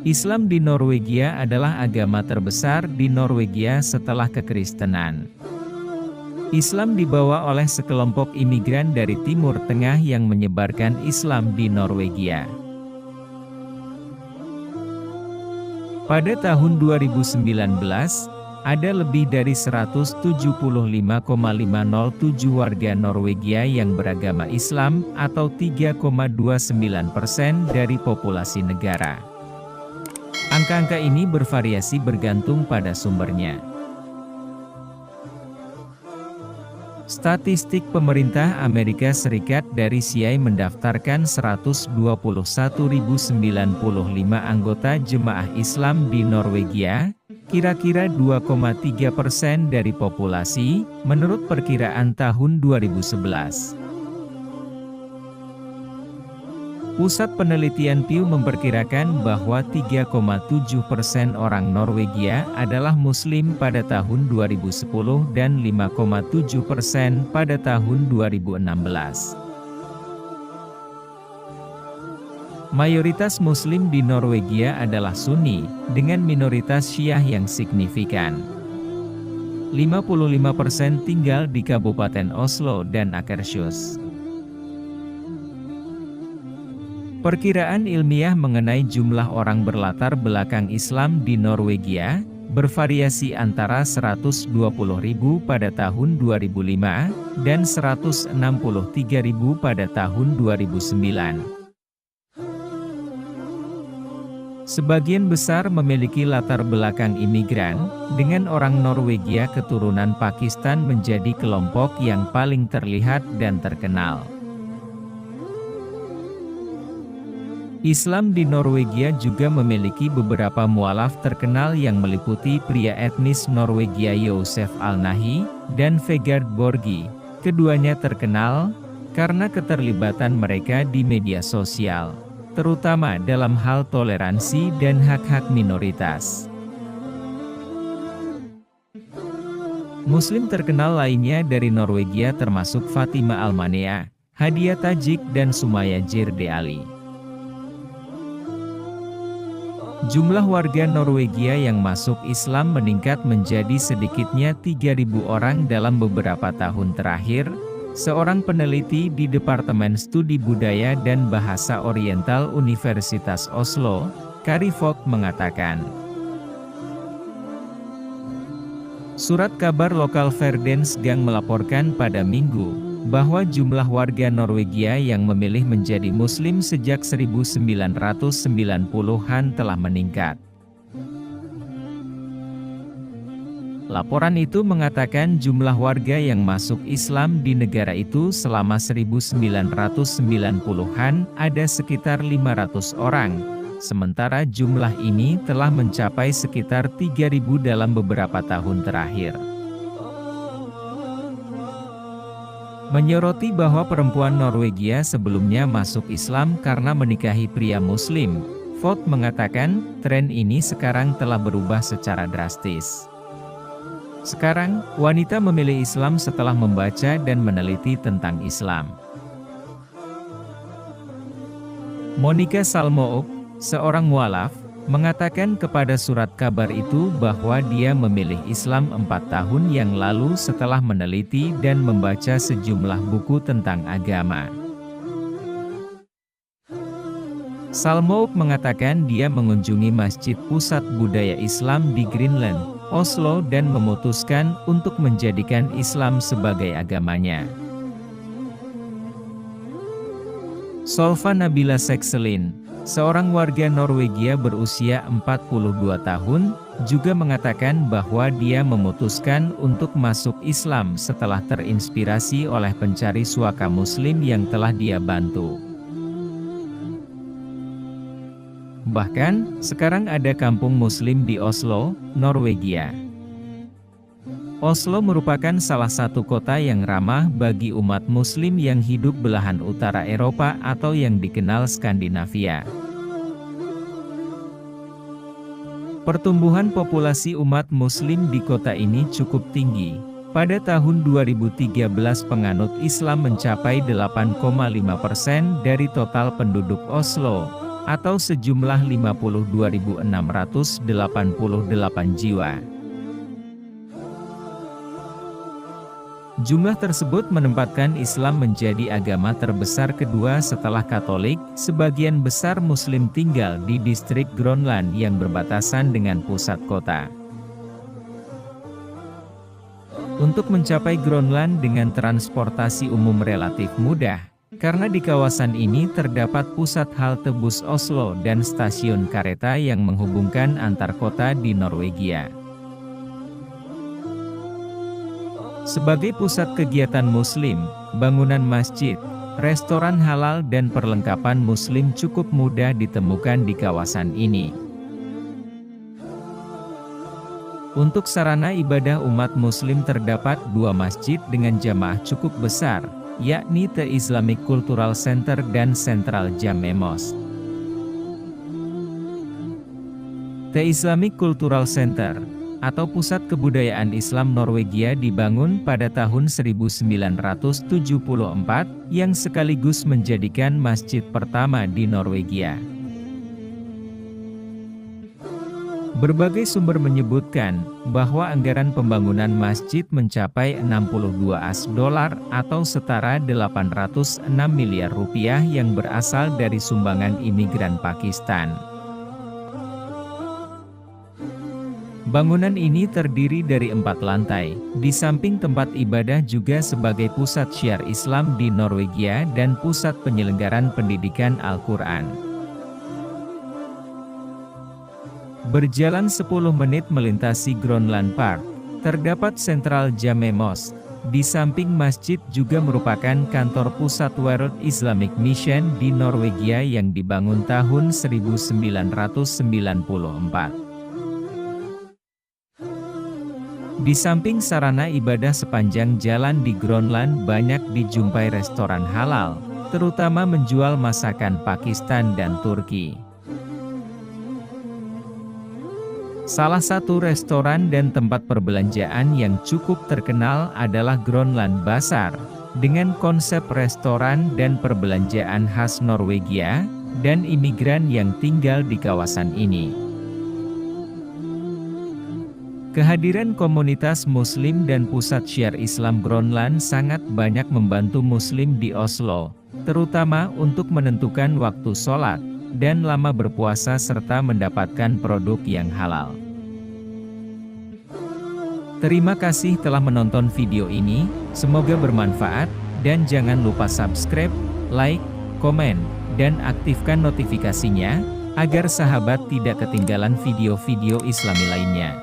Islam di Norwegia adalah agama terbesar di Norwegia setelah kekristenan. Islam dibawa oleh sekelompok imigran dari Timur Tengah yang menyebarkan Islam di Norwegia. Pada tahun 2019, ada lebih dari 175,507 warga Norwegia yang beragama Islam, atau 3,29% dari populasi negara. Angka-angka ini bervariasi bergantung pada sumbernya. Statistik pemerintah Amerika Serikat dari CI mendaftarkan 121.095 anggota jemaah Islam di Norwegia, kira-kira 2,3% dari populasi, menurut perkiraan tahun 2011. Pusat Penelitian Pew memperkirakan bahwa 3,7% orang Norwegia adalah Muslim pada tahun 2010 dan 5,7% pada tahun 2016. Mayoritas Muslim di Norwegia adalah Sunni, dengan minoritas Syiah yang signifikan. 55% tinggal di Kabupaten Oslo dan Akershus. Perkiraan ilmiah mengenai jumlah orang berlatar belakang Islam di Norwegia, bervariasi antara 120.000 pada tahun 2005, dan 163.000 pada tahun 2009. Sebagian besar memiliki latar belakang imigran, dengan orang Norwegia keturunan Pakistan menjadi kelompok yang paling terlihat dan terkenal. Islam di Norwegia juga memiliki beberapa mualaf terkenal yang meliputi pria etnis Norwegia Josef Al-Nahi, dan Vegard Borgi. Keduanya terkenal karena keterlibatan mereka di media sosial, terutama dalam hal toleransi dan hak-hak minoritas. Muslim terkenal lainnya dari Norwegia termasuk Fatima Al-Manea, Hadia Tajik dan Sumaya Jirde Ali. Jumlah warga Norwegia yang masuk Islam meningkat menjadi sedikitnya 3.000 orang dalam beberapa tahun terakhir, seorang peneliti di Departemen Studi Budaya dan Bahasa Oriental Universitas Oslo, Kari Fogh mengatakan. Surat kabar lokal Verdensgang melaporkan pada Minggu, bahwa jumlah warga Norwegia yang memilih menjadi Muslim sejak 1990-an telah meningkat. Laporan itu mengatakan jumlah warga yang masuk Islam di negara itu selama 1990-an ada sekitar 500 orang, sementara jumlah ini telah mencapai sekitar 3.000 dalam beberapa tahun terakhir. Menyoroti bahwa perempuan Norwegia sebelumnya masuk Islam karena menikahi pria Muslim, Fogh mengatakan, tren ini sekarang telah berubah secara drastis. Sekarang, wanita memilih Islam setelah membaca dan meneliti tentang Islam. Monica Salmook, seorang mualaf, mengatakan kepada surat kabar itu bahwa dia memilih Islam 4 tahun yang lalu setelah meneliti dan membaca sejumlah buku tentang agama. Salmook mengatakan dia mengunjungi Masjid Pusat Budaya Islam di Greenland, Oslo dan memutuskan untuk menjadikan Islam sebagai agamanya. Solva Nabila Sekselin, seorang warga Norwegia berusia 42 tahun, juga mengatakan bahwa dia memutuskan untuk masuk Islam setelah terinspirasi oleh pencari suaka Muslim yang telah dia bantu. Bahkan, sekarang ada kampung Muslim di Oslo, Norwegia. Oslo merupakan salah satu kota yang ramah bagi umat Muslim yang hidup belahan utara Eropa atau yang dikenal Skandinavia. Pertumbuhan populasi umat Muslim di kota ini cukup tinggi. Pada tahun 2013 penganut Islam mencapai 8,5% dari total penduduk Oslo, atau sejumlah 52.688 jiwa. Jumlah tersebut menempatkan Islam menjadi agama terbesar kedua setelah Katolik. Sebagian besar Muslim tinggal di distrik Groenland yang berbatasan dengan pusat kota. Untuk mencapai Groenland dengan transportasi umum relatif mudah, karena di kawasan ini terdapat pusat halte bus Oslo dan stasiun kereta yang menghubungkan antar kota di Norwegia. Sebagai pusat kegiatan Muslim, bangunan masjid, restoran halal dan perlengkapan Muslim cukup mudah ditemukan di kawasan ini. Untuk sarana ibadah umat Muslim terdapat 2 masjid dengan jamaah cukup besar, yakni The Islamic Cultural Center dan Central Jame Mosque. The Islamic Cultural Center, atau Pusat Kebudayaan Islam Norwegia dibangun pada tahun 1974, yang sekaligus menjadikan masjid pertama di Norwegia. Berbagai sumber menyebutkan bahwa anggaran pembangunan masjid mencapai 62 AS dolar atau setara 806 miliar rupiah yang berasal dari sumbangan imigran Pakistan. Bangunan ini terdiri dari 4 lantai, di samping tempat ibadah juga sebagai pusat syiar Islam di Norwegia dan pusat penyelenggaran pendidikan Al-Quran. Berjalan 10 menit melintasi Groenland Park, terdapat Central Jame Mosque. Di samping masjid juga merupakan kantor pusat World Islamic Mission di Norwegia yang dibangun tahun 1994. Di samping sarana ibadah sepanjang jalan di Groenland banyak dijumpai restoran halal, terutama menjual masakan Pakistan dan Turki. Salah satu restoran dan tempat perbelanjaan yang cukup terkenal adalah Groenland Bazaar, dengan konsep restoran dan perbelanjaan khas Norwegia, dan imigran yang tinggal di kawasan ini. Kehadiran komunitas Muslim dan pusat syiar Islam Groenland sangat banyak membantu Muslim di Oslo, terutama untuk menentukan waktu sholat, dan lama berpuasa serta mendapatkan produk yang halal. Terima kasih telah menonton video ini, semoga bermanfaat, dan jangan lupa subscribe, like, komen, dan aktifkan notifikasinya, agar sahabat tidak ketinggalan video-video Islami lainnya.